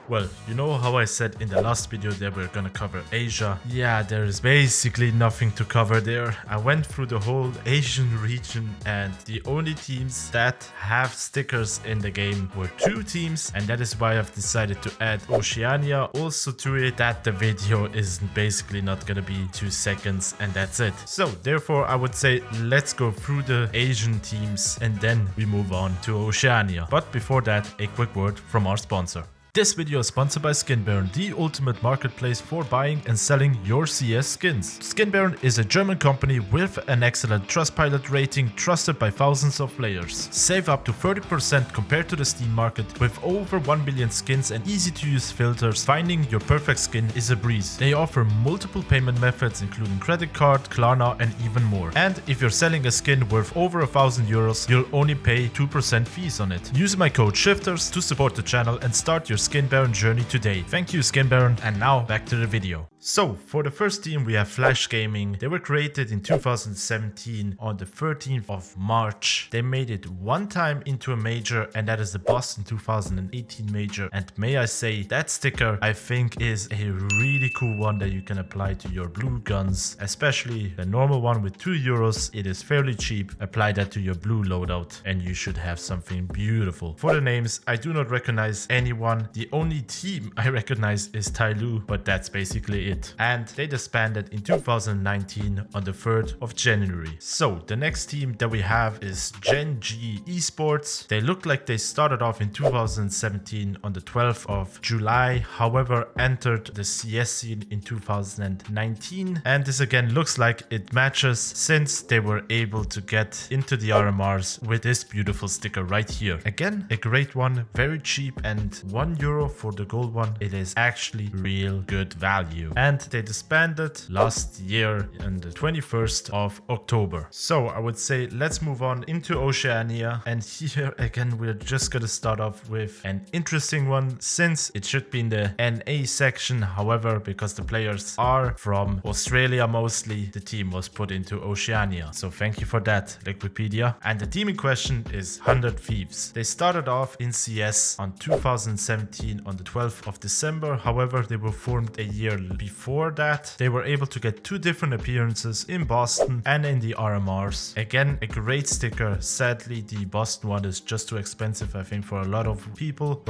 Well, you know how I said in the last video that we're gonna cover Asia? Yeah, there is basically nothing to cover there. I went through the whole Asian region and the only teams that have stickers in the game were 2 teams, and that is why I've decided to add Oceania also to it, that the video is basically not gonna be 2 seconds and that's it. So therefore I would say let's go through the Asian teams and then we move on to Oceania. But before that, a quick word from our sponsor. This video is sponsored by Skin Baron, the ultimate marketplace for buying and selling your CS skins. Skin Baron is a German company with an excellent Trustpilot rating, trusted by thousands of players. Save up to 30% compared to the Steam market with over 1 million skins and easy to use filters. Finding your perfect skin is a breeze. They offer multiple payment methods including credit card, Klarna and even more. And if you're selling a skin worth over 1,000 euros, you'll only pay 2% fees on it. Use my code Shifterz to support the channel and start your Skin Baron journey today. Thank you, Skin Baron, and now back to the video. So for the first team we have Flash Gaming. They were created in 2017 on the 13th of March. They made it one time into a major, and that is the Boston 2018 major. And may I say, that sticker I think is a really cool one that you can apply to your blue guns, especially the normal one with 2 euros. It is fairly cheap. Apply that to your blue loadout and you should have something beautiful. For the names, I do not recognize anyone. The only team I recognize is Tyloo, but that's basically it. And they disbanded in 2019 on the 3rd of January. So the next team that we have is GenG Esports. They look like they started off in 2017 on the 12th of July, however entered the CS scene in 2019, and this again looks like it matches since they were able to get into the RMRs with this beautiful sticker right here. Again, a great one, very cheap, and €1 for the gold one. It is actually real good value. And they disbanded last year on the 21st of October. So I would say let's move on into Oceania, and here again we're just gonna start off with an interesting one since it should be in the NA section. However, because the players are from Australia mostly, the team was put into Oceania. So thank you for that, Wikipedia. And the team in question is 100 Thieves. They started off in CS on 2017 on the 12th of December. However, they were formed a year before that. They were able to get 2 different appearances in Boston and in the RMRs. Again, a great sticker. Sadly, the Boston one is just too expensive, I think, for a lot of people,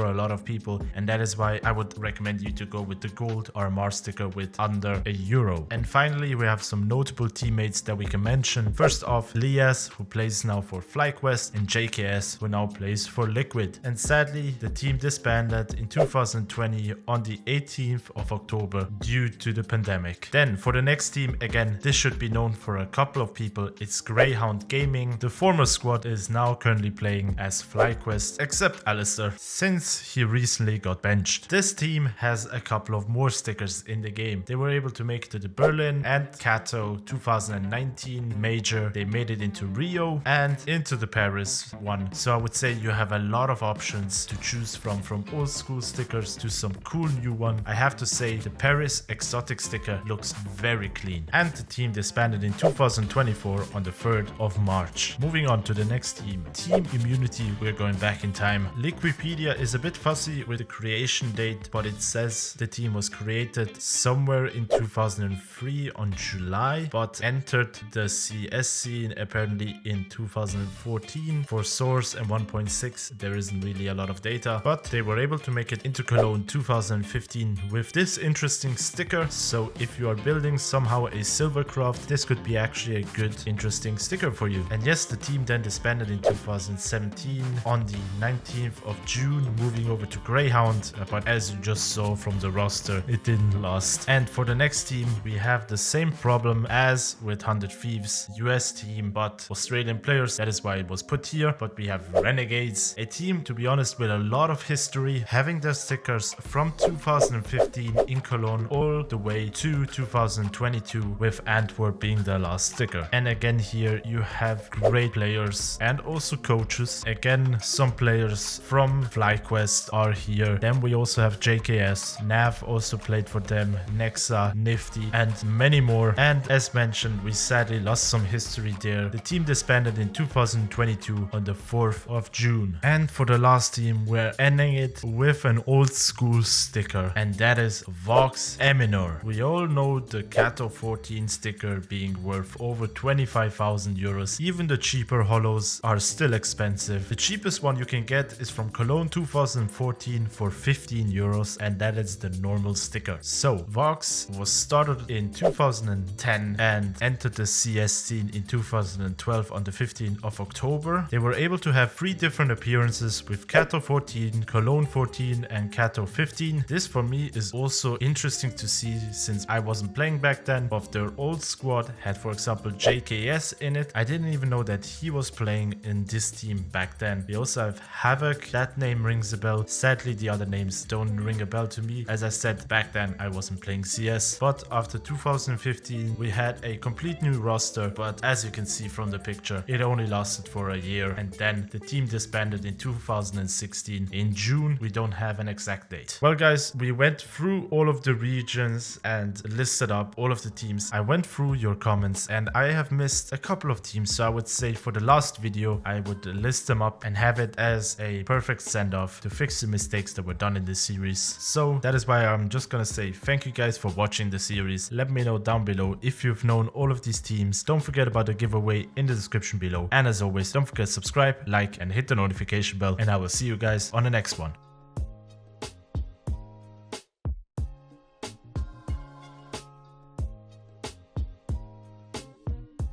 and that is why I would recommend you to go with the gold RMR sticker with under €1. And finally, we have some notable teammates that we can mention. First off, Lias, who plays now for FlyQuest, and JKS, who now plays for Liquid. And sadly, the team disbanded in 2020 on the 18th of October due to the pandemic. Then for the next team, again, this should be known for a couple of people. It's Greyhound Gaming. The former squad is now currently playing as FlyQuest, except Alistair, since he recently got benched. This team has a couple of more stickers in the game. They were able to make it to the Berlin and Kato 2019 major. They made it into Rio and into the Paris one. So I would say you have a lot of options to choose from old school stickers to some cool new one. I have to say the Paris exotic sticker looks very clean. And the team disbanded in 2024 on the 3rd of March. Moving on to the next team, Team Immunity. We're going back in time. Wikipedia is a bit fussy with the creation date, but it says the team was created somewhere in 2003 on July, but entered the CS scene apparently in 2014. For source and 1.6 there isn't really a lot of data, but they were able to make it into Cologne 2015 with this interesting sticker. So if you are building somehow a Silvercraft, this could be actually a good interesting sticker for you. And yes, the team then disbanded in 2017 on the 19th of June, moving over to Greyhound, but as you just saw from the roster, it didn't last. And for the next team, we have the same problem as with 100 Thieves, US team, but Australian players. That is why it was put here. But we have Renegades, a team, to be honest, with a lot of history, having their stickers from 2015 in Cologne all the way to 2022, with Antwerp being the last sticker. And again, here you have great players and also coaches. Again, some players from FlyQuest are here. Then we also have JKS, Nav also played for them, Nexa, Nifty, and many more. And as mentioned, we sadly lost some history there. The team disbanded in 2022 on the 4th of June. And for the last team, we're ending it with with an old school sticker, and that is Vox Eminor. We all know the Kato 14 sticker being worth over 25,000 euros. Even the cheaper holos are still expensive. The cheapest one you can get is from Cologne 2014 for 15 euros, and that is the normal sticker. So Vox was started in 2010 and entered the CS scene in 2012 on the 15th of October. They were able to have 3 different appearances with Kato 14, Cologne 14 and Kato 15. This for me is also interesting to see since I wasn't playing back then, but their old squad had, for example, JKS in it. I didn't even know that he was playing in this team back then. We also have Havoc. That name rings a bell. Sadly, the other names don't ring a bell to me. As I said, back then I wasn't playing CS. But after 2015, we had a complete new roster. But as you can see from the picture, it only lasted for a year. And then the team disbanded in 2016. In June, we don't have an exact date. Well, guys, we went through all of the regions and listed up all of the teams. I went through your comments and I have missed a couple of teams. So I would say for the last video, I would list them up and have it as a perfect send-off to fix the mistakes that were done in this series. So that is why I'm just gonna say thank you guys for watching the series. Let me know down below if you've known all of these teams. Don't forget about the giveaway in the description below. And as always, don't forget to subscribe, like, and hit the notification bell. And I will see you guys on the next one.